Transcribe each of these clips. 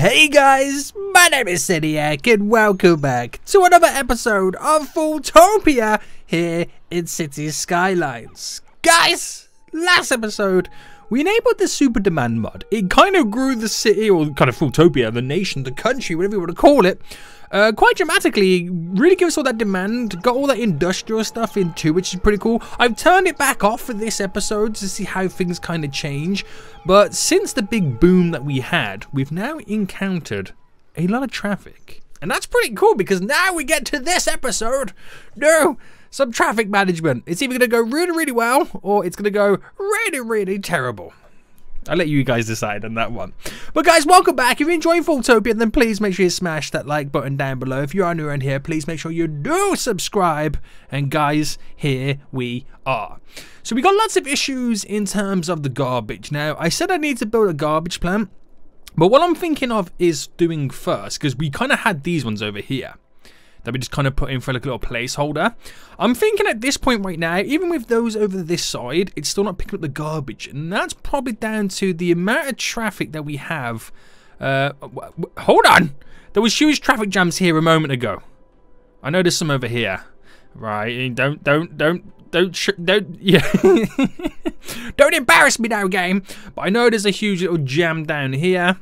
Hey guys, my name is Seniac and welcome back to another episode of FoolTopia here in City Skylines. Guys, last episode we enabled the super demand mod. It kind of grew the city, or kind of FoolTopia, the nation, the country, whatever you want to call it, quite dramatically. Really gives us all that demand, got all that industrial stuff into, which is pretty cool. I've turned it back off for this episode to see how things kind of change. But since the big boom that we had, we've now encountered a lot of traffic. And that's pretty cool because now we get to this episode. No, some traffic management. It's either going to go really, really well or it's going to go really, really terrible. I'll let you guys decide on that one. But guys, welcome back. If you're enjoying FoolTopia, then please make sure you smash that like button down below. If you are new around here, please make sure you do subscribe. And guys, here we are. So we got lots of issues in terms of the garbage. Now, I said I need to build a garbage plant. But what I'm thinking of is doing first, because we kind of had these ones over here that we just kind of put in for like a little placeholder. I'm thinking at this point right now, even with those over this side, it's still not picking up the garbage. And that's probably down to the amount of traffic that we have. Hold on. There was huge traffic jams here a moment ago. I know there's some over here. Right, don't, yeah. Don't embarrass me now, game. But I know there's a huge little jam down here.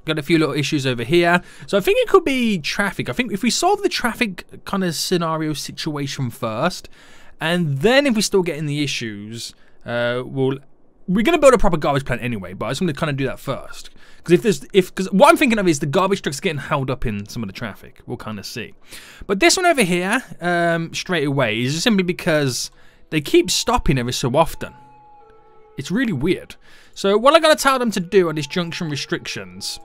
Got a few little issues over here. So I think it could be traffic. I think if we solve the traffic kind of scenario situation first, and then if we're still getting the issues, we're going to build a proper garbage plant anyway, but I just want to kind of do that first. Because because what I'm thinking of is the garbage trucks getting held up in some of the traffic. We'll kind of see. But this one over here, straight away, is simply because they keep stopping every so often. It's really weird. So what I got to tell them to do on these junction restrictions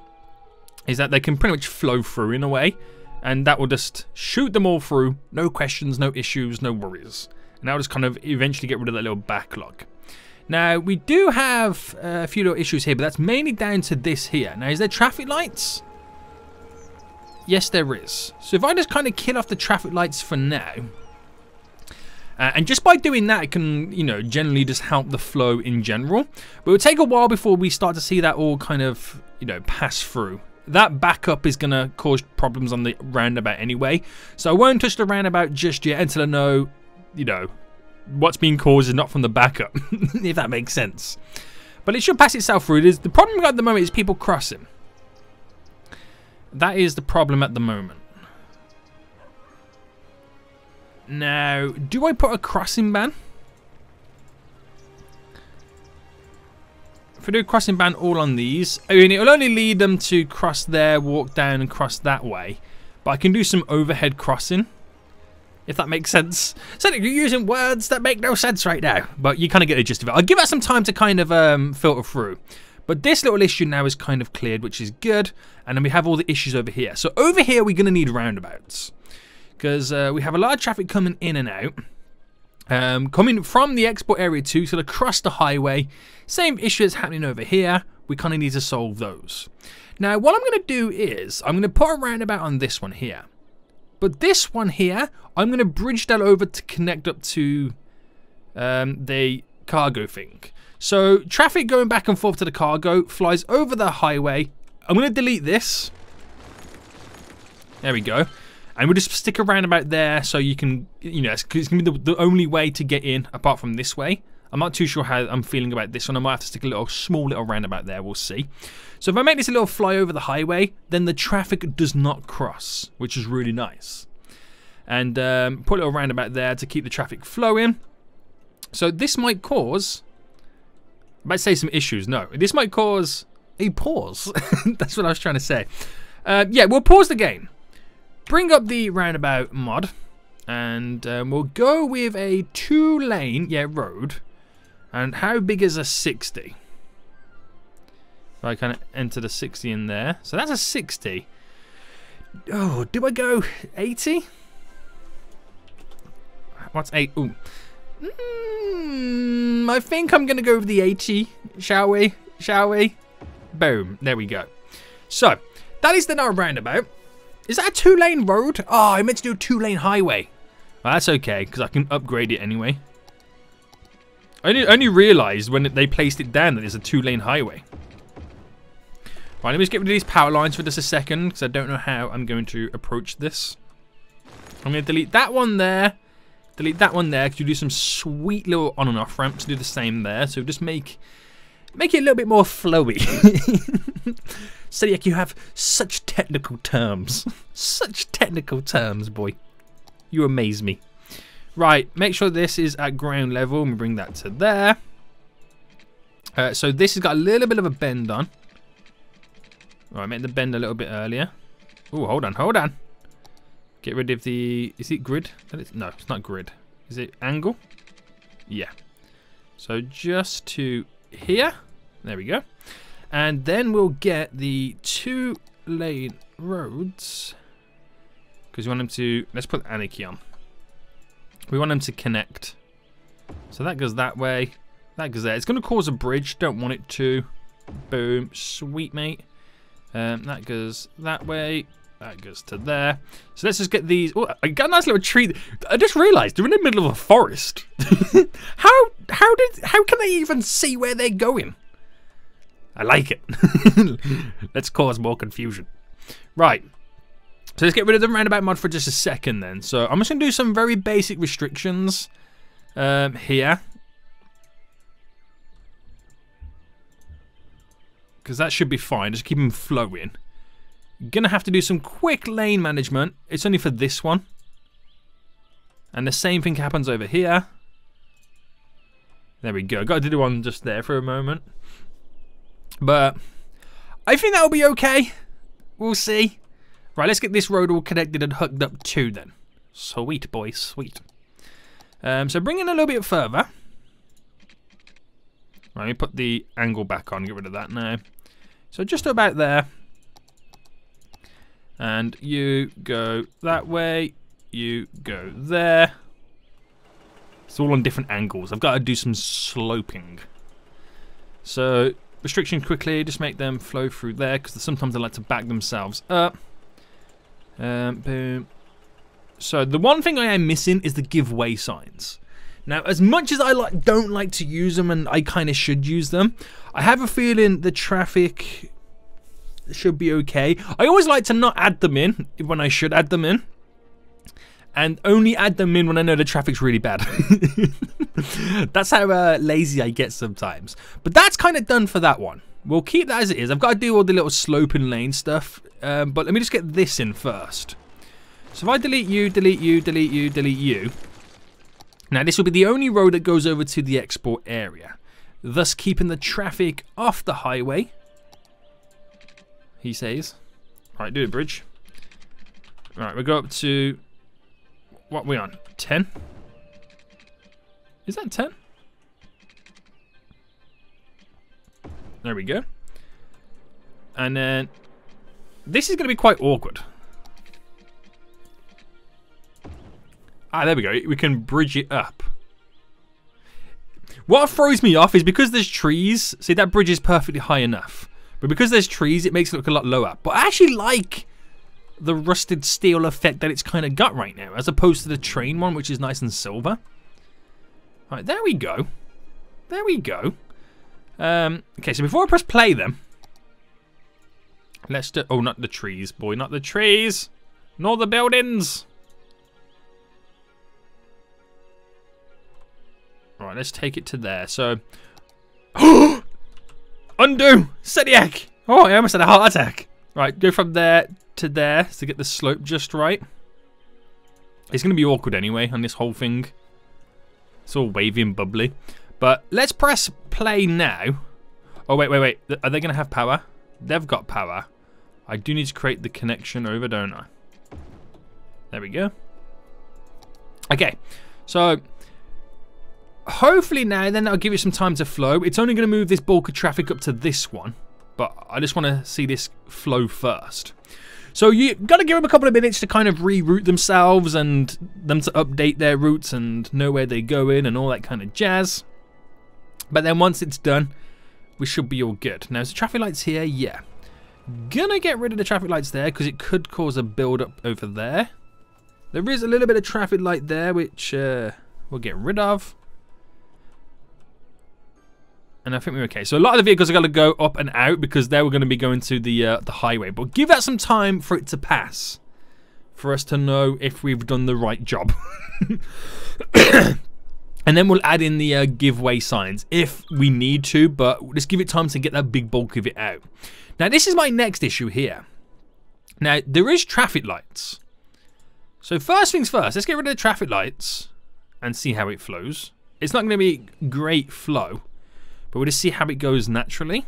is that they can pretty much flow through in a way, and that will just shoot them all through. No questions, no issues, no worries. And that'll just kind of eventually get rid of that little backlog. Now, we do have a few little issues here, but that's mainly down to this here. Now, is there traffic lights? Yes, there is. So if I just kind of kill off the traffic lights for now, and just by doing that, it can, you know, generally just help the flow in general. But it will take a while before we start to see that all kind of, you know, pass through. That backup is going to cause problems on the roundabout anyway. So I won't touch the roundabout just yet until I know, you know, what's being caused is not from the backup, if that makes sense. But it should pass itself through. The problem we got at the moment is people crossing. That is the problem at the moment. Now, do I put a crossing ban? If I do a crossing ban all on these, I mean, it will only lead them to cross there, walk down, and cross that way. But I can do some overhead crossing, if that makes sense. So you're using words that make no sense right now, but you kind of get the gist of it. I'll give that some time to kind of filter through. But this little issue now is kind of cleared, which is good. And then we have all the issues over here. So over here, we're going to need roundabouts, because we have a lot of traffic coming in and out. Coming from the export area too, so across the highway. Same issue that's happening over here. We kind of need to solve those. Now, what I'm going to do is, I'm going to put a roundabout on this one here. But this one here, I'm going to bridge that over to connect up to the cargo thing. So, traffic going back and forth to the cargo flies over the highway. I'm going to delete this. There we go. And we'll just stick a roundabout there so you can, you know, it's going to be the only way to get in apart from this way. I'm not too sure how I'm feeling about this one. I might have to stick a small little roundabout there. We'll see. So if I make this a little fly over the highway, then the traffic does not cross, which is really nice. And put a little roundabout there to keep the traffic flowing. So this might cause, I might say some issues. No, this might cause a pause. That's what I was trying to say. Yeah, we'll pause the game. Bring up the roundabout mod, and we'll go with a 2-lane, road. And how big is a 60? If I kind of enter the 60 in there. So that's a 60. Oh, do I go 80? What's 8? Ooh. I think I'm going to go with the 80, shall we? Shall we? Boom. There we go. So, that is the now roundabout. Is that a 2-lane road? Oh, I meant to do a 2-lane highway. Well, that's okay, because I can upgrade it anyway. I only realised when they placed it down that it's a 2-lane highway. Right, let me just get rid of these power lines for just a second, because I don't know how I'm going to approach this. I'm going to delete that one there. Delete that one there, because you do some sweet little on and off ramps. Do the same there. So just make it a little bit more flowy. Sediak, you have such technical terms. Such technical terms, boy. You amaze me. Right, make sure this is at ground level. And we bring that to there. So this has got a little bit of a bend on. Alright, make the bend a little bit earlier. Oh, hold on. Get rid of the... Is it grid? No, it's not grid. Is it angle? Yeah. So just to here. There we go. And then we'll get the 2-lane roads. Because we want them to... Let's put Anarchy on. We want them to connect. So that goes that way. That goes there. It's going to cause a bridge. Don't want it to. Boom. Sweet, mate. That goes that way. That goes to there. So let's just get these. Oh, I got a nice little tree. I just realised they're in the middle of a forest. How can they even see where they're going? I like it. Let's cause more confusion. Right. So let's get rid of the roundabout mod for just a second then. So I'm just going to do some very basic restrictions here. Because that should be fine. Just keep them flowing. Gonna have to do some quick lane management. It's only for this one. And the same thing happens over here. There we go. Got to do one just there for a moment. But I think that'll be okay. We'll see. Right, let's get this road all connected and hooked up too then. Sweet, boys. Sweet. So bring in a little bit further. Right, let me put the angle back on. Get rid of that now. So just about there. And you go that way. You go there. It's all on different angles. I've got to do some sloping. So restriction quickly. Just make them flow through there because sometimes they like to back themselves up. Boom. So the one thing I am missing is the give way signs. Now, as much as I don't like to use them, and I kind of should use them, I have a feeling the traffic should be okay. I always like to not add them in when I should add them in, and only add them in when I know the traffic's really bad. That's how lazy I get sometimes. But that's kind of done for that one. We'll keep that as it is. I've got to do all the little sloping lane stuff, but let me just get this in first. So if I delete you, delete you, delete you, delete you. Now this will be the only road that goes over to the export area, thus keeping the traffic off the highway, he says. Right, do a bridge. Right, we'll go up to, what are we on, 10? Is that 10? There we go. And then, this is going to be quite awkward. Ah, there we go. We can bridge it up. What throws me off is because there's trees. See, that bridge is perfectly high enough. But because there's trees, it makes it look a lot lower. But I actually like the rusted steel effect that it's kind of got right now, as opposed to the train one, which is nice and silver. Right, there we go. There we go. Okay, so before I press play then, let's do... Oh, not the trees, boy. Not the trees. Nor the buildings. Right, let's take it to there. So, undo, Sediak. Oh, I almost had a heart attack. Right, go from there to there to get the slope just right. It's going to be awkward anyway on this whole thing. It's all wavy and bubbly. But let's press play now. Oh, wait. Are they going to have power? They've got power. I do need to create the connection over, don't I? There we go. Okay, so... hopefully now then that'll give you some time to flow. It's only going to move this bulk of traffic up to this one, but I just want to see this flow first. So you've got to give them a couple of minutes to kind of reroute themselves and them to update their routes and know where they go in and all that kind of jazz. But then once it's done, we should be all good. Now, is the traffic lights here? Yeah. Gonna get rid of the traffic lights there because it could cause a build up over there. There is a little bit of traffic light there which we'll get rid of. And I think we're okay. So a lot of the vehicles are going to go up and out because they were going to be going to the highway. But give that some time for it to pass, for us to know if we've done the right job. And then we'll add in the giveaway signs if we need to, but just give it time to get that big bulk of it out. Now this is my next issue here. Now there is traffic lights. So first things first, let's get rid of the traffic lights and see how it flows. It's not going to be great flow, but we'll just see how it goes naturally.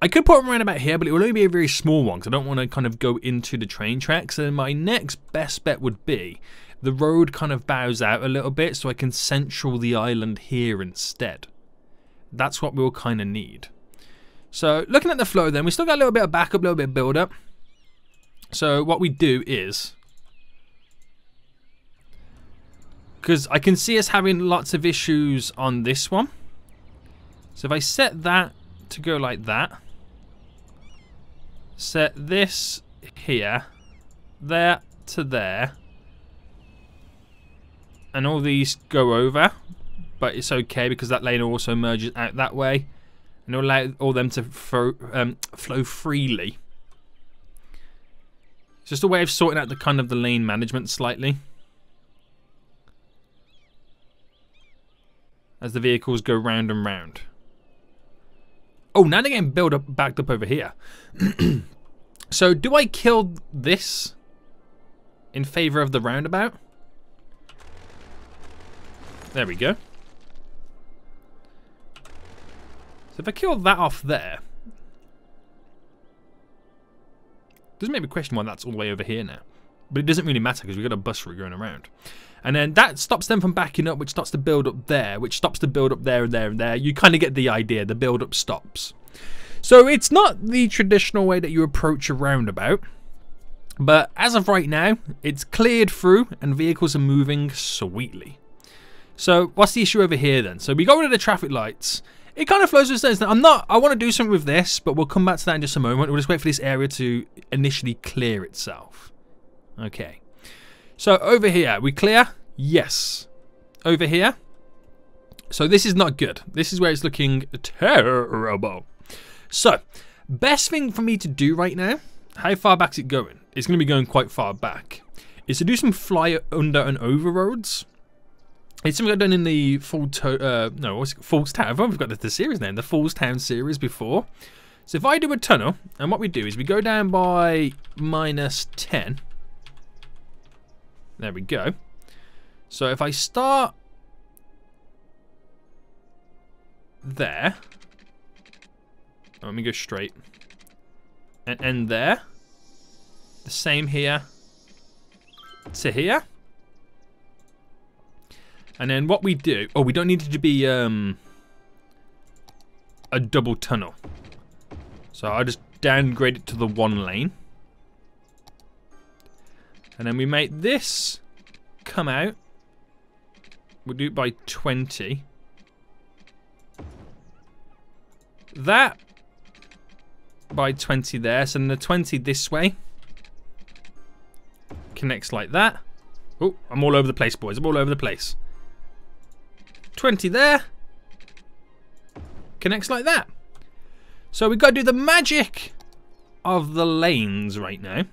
I could put them around about here, but it will only be a very small one because I don't want to kind of go into the train tracks. And my next best bet would be the road kind of bows out a little bit so I can central the island here instead. That's what we'll kind of need. So looking at the flow then, we still got a little bit of backup, a little bit of build up. So what we do is, because I can see us having lots of issues on this one. So if I set that to go like that, set this here, there to there, and all these go over, but it's okay because that lane also merges out that way, and it'll allow all them to flow freely. It's just a way of sorting out the kind of the lane management slightly as the vehicles go round and round. Oh, now they're getting backed up over here. So do I kill this in favor of the roundabout? There we go. So if I kill that off there, doesn't make me question why that's all the way over here now. But it doesn't really matter because we've got a bus route going around. And then that stops them from backing up, which stops the build up there, which stops the build up there and there and there. You kind of get the idea. The build up stops. So it's not the traditional way that you approach a roundabout. But as of right now, it's cleared through and vehicles are moving sweetly. So what's the issue over here then? So we got rid of the traffic lights. It kind of flows with sense. I want to do something with this, but we'll come back to that in just a moment. We'll just wait for this area to initially clear itself. Okay. So over here, we clear? Yes. Over here. So this is not good. This is where it's looking terrible. So, best thing for me to do right now, how far back is it going? It's going to be going quite far back. Is to do some fly under and over roads. It's something I've done in the Fool's Town. I've got the series name, the Fool's Town series before. So if I do a tunnel, and what we do is we go down by -10. There we go. So if I start there, let me go straight and end there. The same here to here. And then what we do, oh, we don't need it to be a double tunnel. So I just downgrade it to the one lane. And then we make this come out. We'll do it by 20. That by 20 there. So then the 20 this way. Connects like that. Oh, I'm all over the place, boys. I'm all over the place. 20 there. Connects like that. So we've got to do the magic of the lanes right now.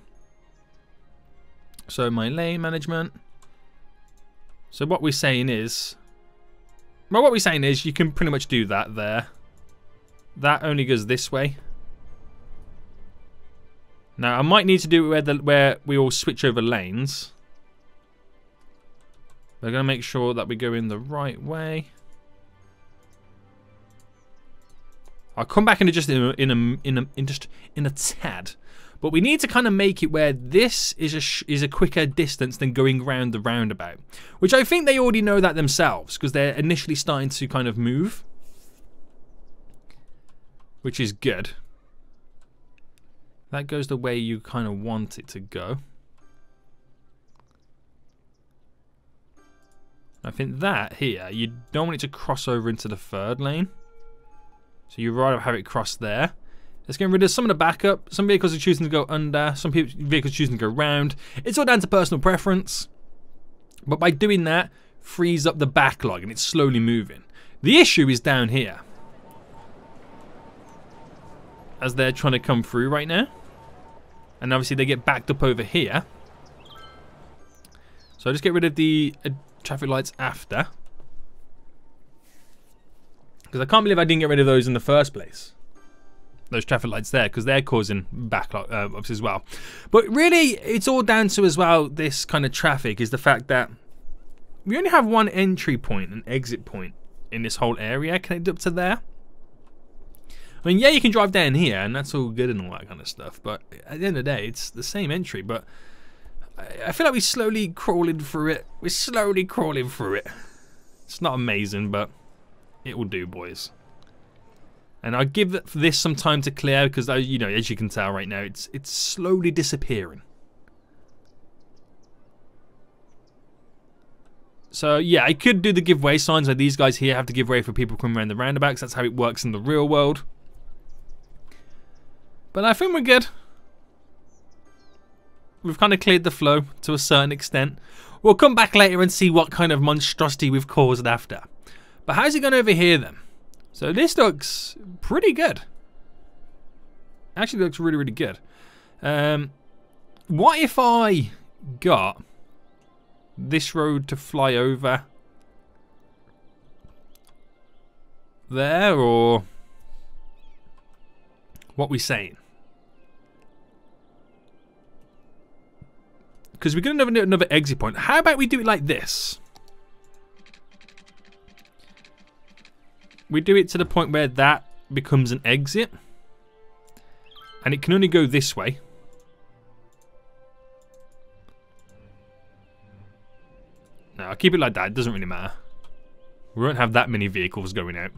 So my lane management. So what we're saying is, well, what we're saying is you can pretty much do that there. That only goes this way. Now I might need to do it where we all switch over lanes. We're going to make sure that we go in the right way. I'll come back into just in a tad. But we need to kind of make it where this is a quicker distance than going around the roundabout. Which I think they already know that themselves, because they're initially starting to kind of move. Which is good. That goes the way you kind of want it to go. I think that here, you don't want it to cross over into the third lane. So you'd rather have it cross there. Let's get rid of some of the backup. Some vehicles are choosing to go under. Some vehicles are choosing to go round. It's all down to personal preference. But by doing that, frees up the backlog and it's slowly moving. The issue is down here, as they're trying to come through right now. And obviously they get backed up over here. So I'll just get rid of the traffic lights after. Because I can't believe I didn't get rid of those in the first place. Those traffic lights there, because they're causing backlog obviously as well. But really, it's all down to as well, this kind of traffic, is the fact that we only have one entry point and exit point in this whole area connected up to there. I mean, yeah, you can drive down here, and that's all good and all that kind of stuff, but at the end of the day, it's the same entry, but I feel like we're slowly crawling through it. We're slowly crawling through it. It's not amazing, but it will do, boys. And I'll give this some time to clear, because, you know, as you can tell right now, it's slowly disappearing. So, yeah, I could do the giveaway signs where these guys here have to give way for people coming around the roundabouts. That's how it works in the real world. But I think we're good. We've kind of cleared the flow to a certain extent. We'll come back later and see what kind of monstrosity we've caused after. But how's it going over here then? So this looks pretty good. Actually looks really, really good. What if I got this road to fly over there, or what we saying? Because we're going to do another exit point. How about we do it like this? We do it to the point where that becomes an exit. And it can only go this way. No, I'll keep it like that. It doesn't really matter. We won't have that many vehicles going out.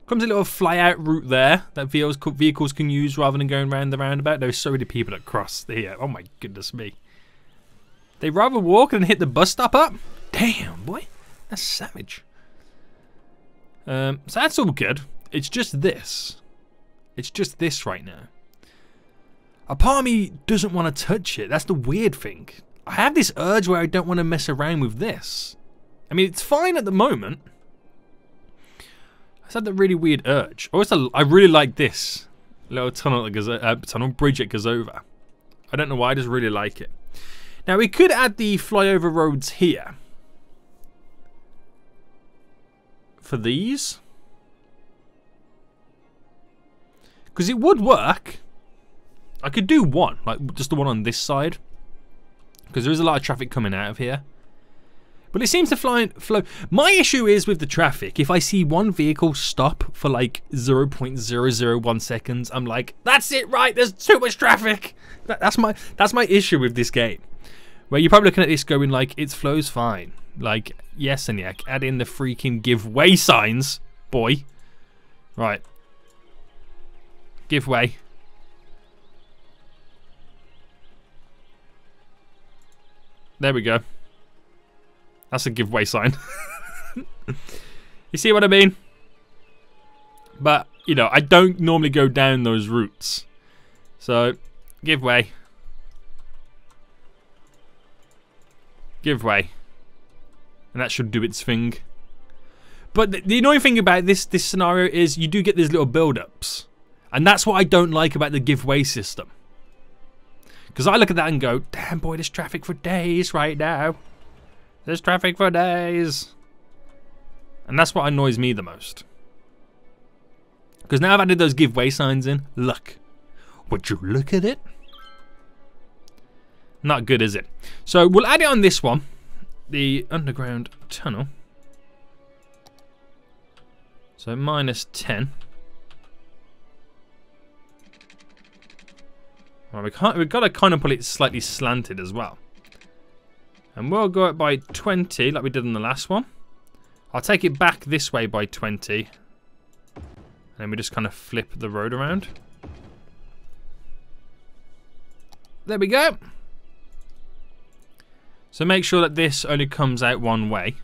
Comes a little fly out route there that vehicles can use rather than going around the roundabout. There's so many people that cross here. Oh my goodness me. They'd rather walk than hit the bus stop up? Damn, boy. That's savage. So that's all good. It's just this. It's just this right now. A part of me doesn't want to touch it. That's the weird thing. I have this urge where I don't want to mess around with this. I mean, it's fine at the moment. I just had that really weird urge. Also, I really like this little tunnel that goes, tunnel bridge that goes over. I don't know why, I just really like it. Now, we could add the flyover roads here. For these. Because it would work. I could do one, like just the one on this side. Because there is a lot of traffic coming out of here. But it seems to flow. My issue is with the traffic. If I see one vehicle stop for like 0.001 seconds, I'm like, that's it, right? There's too much traffic. That's my issue with this game. Where you're probably looking at this going like, it flows fine. Like, yes, and yeah, add in the freaking give way signs, boy. Right. Give way. There we go. That's a giveaway sign. You see what I mean? But, you know, I don't normally go down those routes. So, give way. Give way. And that should do its thing. But the annoying thing about this scenario is you do get these little build-ups. And that's what I don't like about the giveaway system. Because I look at that and go, damn boy, there's traffic for days right now. There's traffic for days. And that's what annoys me the most. Because now I've added those giveaway signs in. Look. Would you look at it? Not good, is it? So we'll add it on this one. The underground tunnel. So -10. Well, we've got to kind of put it slightly slanted as well. And we'll go up by 20 like we did on the last one. I'll take it back this way by 20. And then we just kind of flip the road around. There we go. So make sure that this only comes out one way.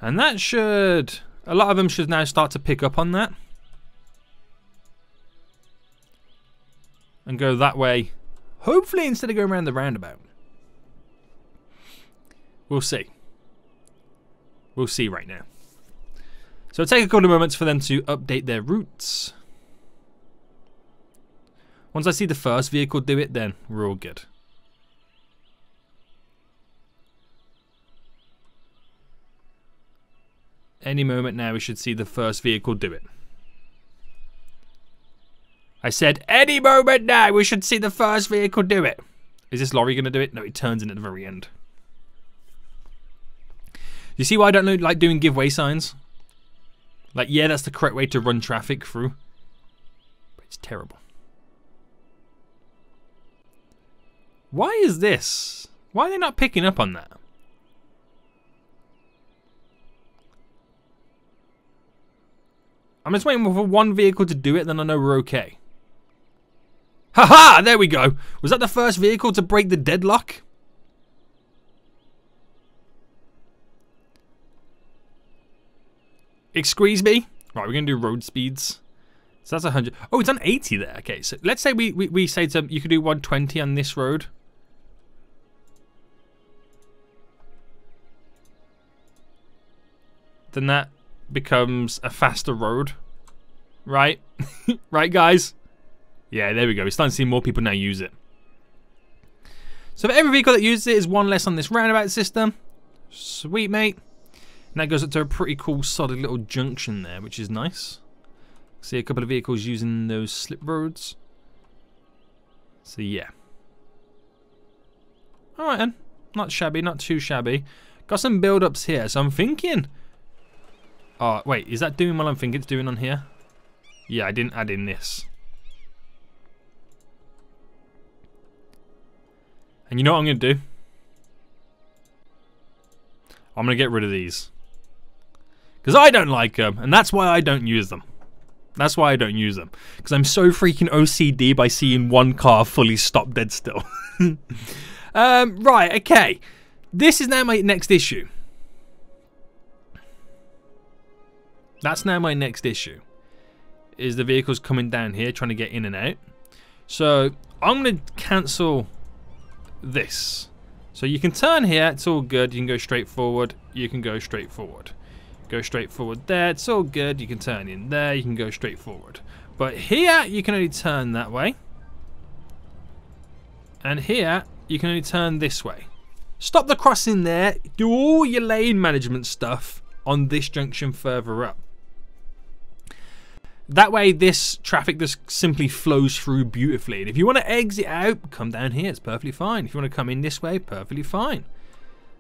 And that should... a lot of them should now start to pick up on that. And go that way. Hopefully instead of going around the roundabout. We'll see. We'll see right now. So it'll take a couple of moments for them to update their routes. Once I see the first vehicle do it, then we're all good. Any moment now we should see the first vehicle do it. I said any moment now we should see the first vehicle do it. Is this lorry going to do it? No, it turns in at the very end. You see why I don't like doing giveaway signs? Like, yeah, that's the correct way to run traffic through. But it's terrible. Why is this? Why are they not picking up on that? I'm just waiting for one vehicle to do it, then I know we're okay. Haha! There we go. Was that the first vehicle to break the deadlock? Excuse me? Right, we're going to do road speeds. So that's 100. Oh, it's on 80 there. Okay, so let's say we say to you could do 120 on this road. Then that becomes a faster road. Right? Right, guys? Yeah, there we go. We're starting to see more people now use it. So for every vehicle that uses it is one less on this roundabout system. Sweet, mate. And that goes up to a pretty cool, solid little junction there, which is nice. See a couple of vehicles using those slip roads. So, yeah. Alright, then. Not shabby, not too shabby. Got some build-ups here, so I'm thinking... Oh, wait, is that doing what I'm thinking it's doing on here? Yeah, I didn't add in this. And you know what I'm going to do? I'm going to get rid of these. Because I don't like them, and that's why I don't use them. That's why I don't use them. Because I'm so freaking OCD by seeing one car fully stop dead still. Right, okay. This is now my next issue. That's now my next issue. Is the vehicles coming down here trying to get in and out. So, I'm going to cancel this. So you can turn here, it's all good. You can go straight forward. You can go straight forward. Go straight forward there, it's all good. You can turn in there, you can go straight forward. But here, you can only turn that way. And here, you can only turn this way. Stop the crossing there. Do all your lane management stuff on this junction further up. That way, this traffic just simply flows through beautifully. And if you want to exit out, come down here, it's perfectly fine. If you want to come in this way, perfectly fine.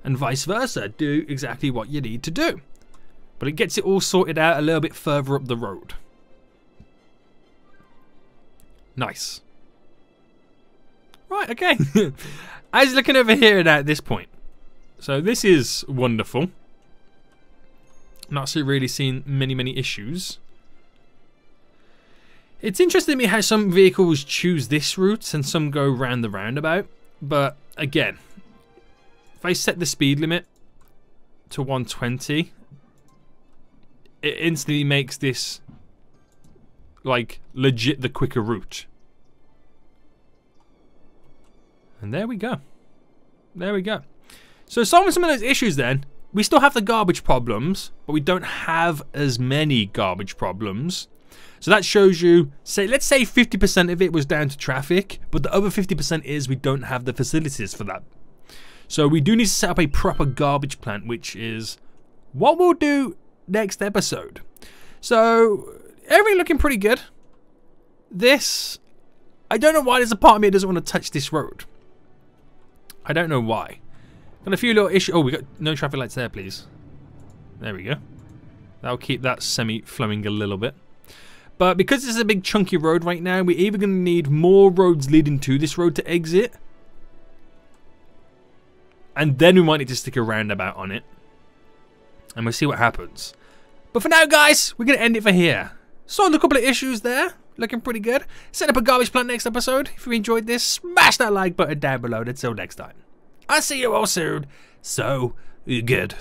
And vice versa, do exactly what you need to do. But it gets it all sorted out a little bit further up the road. Nice. Right, okay. I was looking over here now at this point. So this is wonderful. Not really seeing many issues. It's interesting to me how some vehicles choose this route and some go round the roundabout. But again, if I set the speed limit to 120... it instantly makes this like legit the quicker route. And there we go. There we go. So solving some of those issues then, we still have the garbage problems, but we don't have as many garbage problems. So that shows you, say, let's say 50% of it was down to traffic, but the other 50% is we don't have the facilities for that. So we do need to set up a proper garbage plant, which is what we'll do next episode. So everything looking pretty good. This, I don't know why there's a part of me that doesn't want to touch this road. I don't know why. Got a few little issues. Oh, we got no traffic lights there, please. There we go. That'll keep that semi-flowing a little bit. But because this is a big chunky road right now, we're either going to need more roads leading to this road to exit. And then we might need to stick a roundabout on it. And we'll see what happens. But for now, guys, we're going to end it for here. Solved a couple of issues there. Looking pretty good. Set up a garbage plant next episode. If you enjoyed this, smash that like button down below. Until next time. I'll see you all soon. So good.